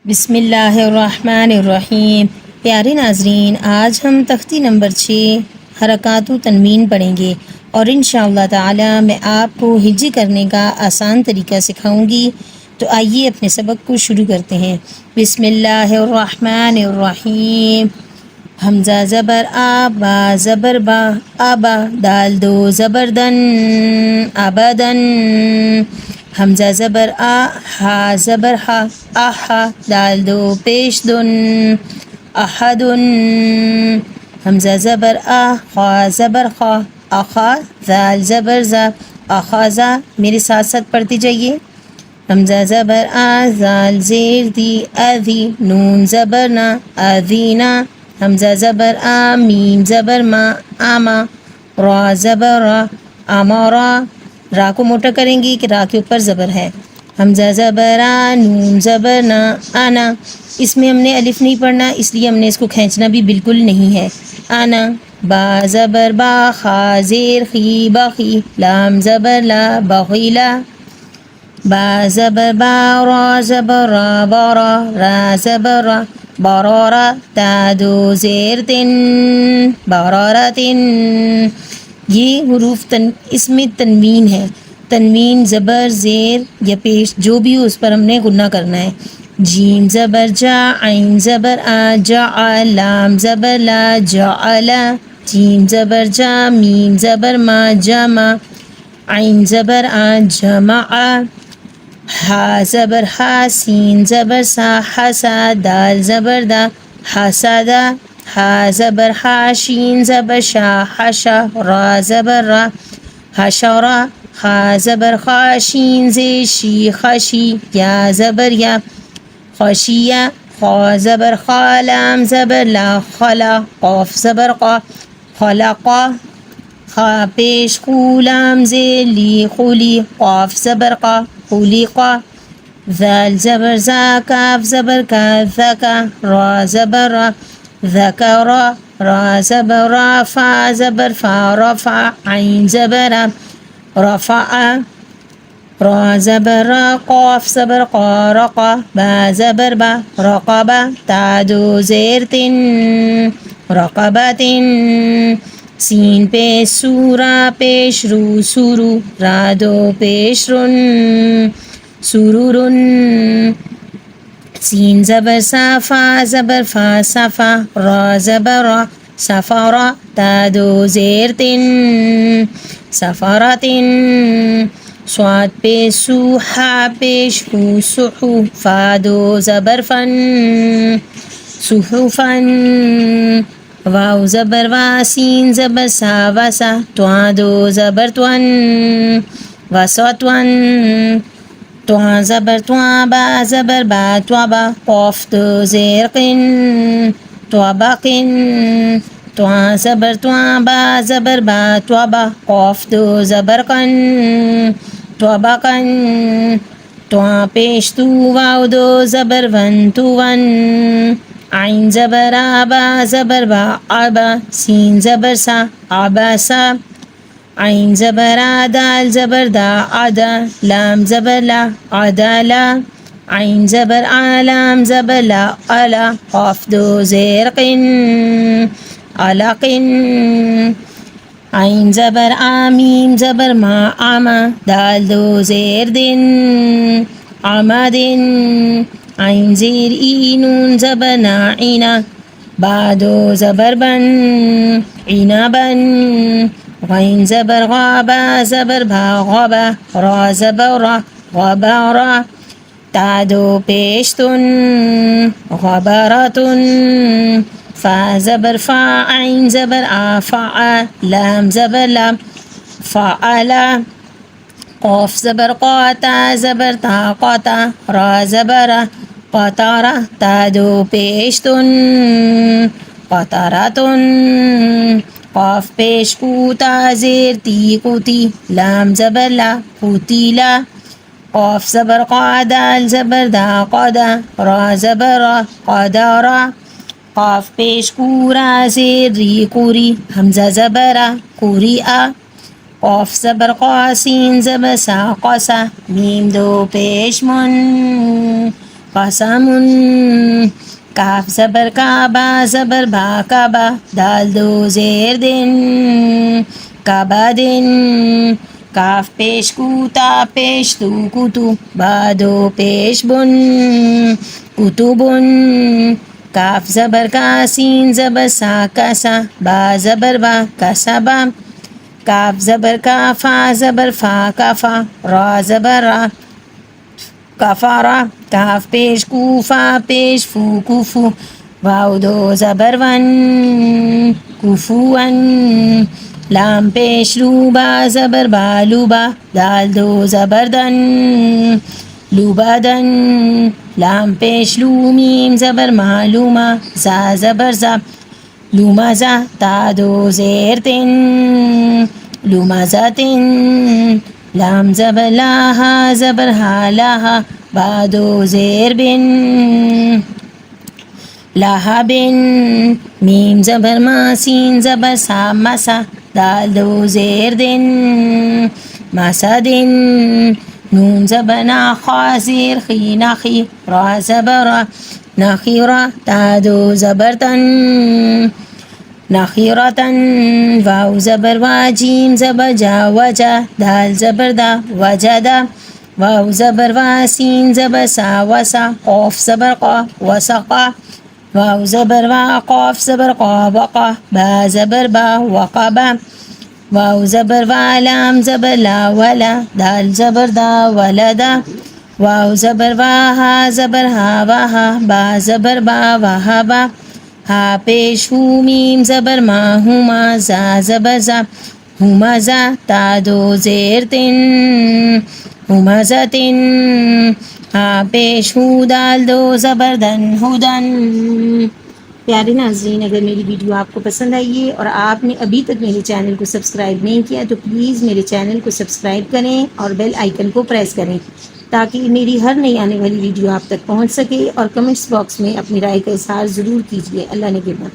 बिस्मिल्लाहिर्रहमानिर्रहीम। प्यारे नाजरीन, आज हम तख्ती नंबर 6 हरकातु तनवीन पढ़ेंगे और इंशाअल्लाह ताला मैं आपको हिज्जे करने का आसान तरीका सिखाऊंगी। तो आइए अपने सबक को शुरू करते हैं। बिस्मिल्लाहिर्रहमानिर्रहीम। हमज़ा ज़बर आ, बा ज़बर बा, आबा, दाल दो ज़बर दन, अबदन। हमज़ा ज़बर आ, हा ज़बर हा, आहा, दाल दो पेश दुन, अहदुन। हमज़ा ज़बर आ, खा ज़बर खा, आखा, दाल ज़बर ज़ा, आखाज़ा। मेरे साथ साथ पढ़ती जाइए। हमज़ा ज़बर आ, ज़ाल ज़ेर दी, अधी, नून ज़बर ना, अदीना। हमज़ा ज़बर आ, मीम ज़बर मा, आमा, रा ज़बर रा, आमारा। रा को मोटा करेंगी कि रा के ऊपर ज़बर है। हमज़ा ज़बर आ, नून ज़बर ना, आना। इसमें हमने अलिफ नहीं पढ़ना, इसलिए हमने इसको खींचना भी बिल्कुल नहीं है। आना। बा ज़बर बा, खा ज़ेर खी, बखी, लाम ज़बर ला, बखीला। बा ज़बर बा, रा ज़बर रा, बारा, रा ज़बर रा, बारारा। ता दो ज़ेर तिन, बारारतिन। ये हुरूफ इसमें तनवीन है। तनवीन ज़बर ज़ेर या पेश जो भी हो उस पर हमने गुन्ना करना है। जीम ज़बर जा, आइन ज़बर आ, जा, लाम ज़बर ला, जाअला। जीम ज़बर जा, मीम ज़बर मा, जमा, आइन ज़बर आ, जमा। हा ज़बर हा, सीन ज़बर सा, हसा, दाल ज़बर दा, हसादा। हा ज़बर हा, शीन ज़बर शा, हशा, रा ज़बर रा, हशरा। खा ज़बर खा, शीन ज़े शी, खशी, या ज़बर या, खशिया। खा ज़बर खा, लाम ज़बर ला, खला, क़ाफ ज़बर क़ा, खलक़ा। खा पेश खू, लाम ज़े ली, खुली, क़ाफ ज़बर क़ा, खुलिक़ा। ज़ाल ज़बर ज़ा, काफ ज़बर का, ज़का, रा ज़बर रा, ज़करा। रा ज़बर रा, फ़ा ज़बर फ़ा, रफ़ा, आइन ज़बर आ, रफ़ा। रा ज़बर रा, क़ाफ ज़बर क़ा, रक़ा। बा ज़बर बा, रक़बा, ता दो ज़ेर तिन, रक़बतिन। सीन पेश सू, रा पेश रू, सुरू, रा दो पेश रुन, सुरुरुन। सीन ज़बर सा, फ़ा ज़बर फ़ा, सफ़ा, रा ज़बर रा, सफ़रा। ता दो ज़ेर तिन, सफ़रतिन। स्वाद पेश सू, हा पेश हू, सुहू, फ़ा दो ज़बर फ़न, सुहुफ़न। वाव ज़बर वा, सीन ज़बर सा, वसा, त्वा दो ज़बर त्वन, वसत्वन। त्वा ज़बर त्वा, बा ज़बर बा, त्वबा, क़ाफ दो ज़ेर क़िन, त्वबक़िन। त्वा ज़बर त्वा, बा ज़बर बा, त्वबा, क़ाफ दो ज़बर क़न, त्वबक़न। त्वा पेश तू, वाव दो ज़बर वन, तुवन। आइन ज़बर आ, बा ज़बर बा, आबा, सीन ज़बर सा, आबासा। आइन ज़बर आ, दाल ज़बर दा, आदा, लाम ज़बर ला, आदाला। आइन ज़बर आ, लाम ज़बर ला, अला, क़ाफ दो ज़ेर क़िन, अलक़िन। आइन ज़बर आ, मीम ज़बर मा, आमा, दाल दो ज़ेर दिन, आमादिन। आइन ज़ेर ई, नून ज़बर ना, इना, बा दो ज़बर बन, इनाबन। गैन ज़बर गा, बा ज़बर भा, गबा, रा ज़बर रा, गबारा। ता दो पेश तुन, गबरतुन। फ़ा ज़बर फ़ा, आइन ज़बर आ, फ़ा, लाम ज़बर ला, फ़अला। क़ाफ ज़बर क़ा, ता ज़बर ता, क़ता, रा ज़बर आ, क़तारा। ता दो पेश तुन, क़तरतुन। क़ाफ पेश कू, ता ज़ेर ती, कुती, लाम ज़बर ला, कुतीला। क़ाफ ज़बर क़ा, दाल ज़बर दा, क़दा, रा ज़बर रा, क़दरा। क़ाफ पेश कू, रा ज़ेर री, कुरी, हमज़ा ज़बर आ, कुरिआ। क़ाफ ज़बर क़ा, सीन ज़बर सा, क़सा, मीम दो पेश मुन, कसमुन काफ ज़बर काबा ज़बर भा काबा दाल दो ज़ेर दिन काबादिन काफ पेश कूता पेश तू कुतु बादो पेश बुन कुतुबुन काफ ज़बर का सीन ज़बर सा कासा बा ज़बर बा कासाबा काफ ज़बर का फा ज़बर फा काफा रा ज़बर रा कफारा काफ पेश कूफा पेश फू कुफू वाव दो ज़बर वन कुफुअन लाम पेश लूबा ज़बर बालूबा दाल दो ज़बर दन लूबादन लाम पेश लूमीम ज़बर मालूमा जा ज़बर जा लूमाजा ता दो ज़ेर तिन लूमाजा तिन लाम ज़बर लाहा ज़बर हालाहा बादो ज़ेर बिन लाहा बिन मीम ज़बर मासीन ज़बर सा मसा दाल दो ज़ेर दिन मासा दिन नून ज़बर नाखा ज़ेर खी नाखी रा ज़बर रा नाखीरा ता दो ज़बर तन नाखीरतन वाव ज़बर वाजीम ज़बर जा वजा दाल ज़बर दा वजदा वाव ज़बर वासीन ज़बर सा वसा क़ाफ ज़बर क़ा वसक़ा वाव ज़बर वा क़ाफ ज़बर क़ा वक़ा बा ज़बर बा वक़बा वाव ज़बर वालाम ज़बर ला वला दाल ज़बर दा वलदा वाव ज़बर वाहा ज़बर हा वाहा बा ज़बर बा वहाबा हा पेश हू मीम ज़बर मा हुमा जा ज़बर जा हुमा जा ता दो ज़ेर तिन हुमा जा तिन हा पेश हू दाल दो ज़बर दन हुदन। प्यारे नाज़रीन, अगर मेरी वीडियो आपको पसंद आई है और आपने अभी तक मेरे चैनल को सब्सक्राइब नहीं किया तो प्लीज़ मेरे चैनल को सब्सक्राइब करें और बेल आइकन को प्रेस करें ताकि मेरी हर नई आने वाली वीडियो आप तक पहुंच सके। और कमेंट्स बॉक्स में अपनी राय का इज़हार ज़रूर कीजिए। अल्लाह ने के बाद।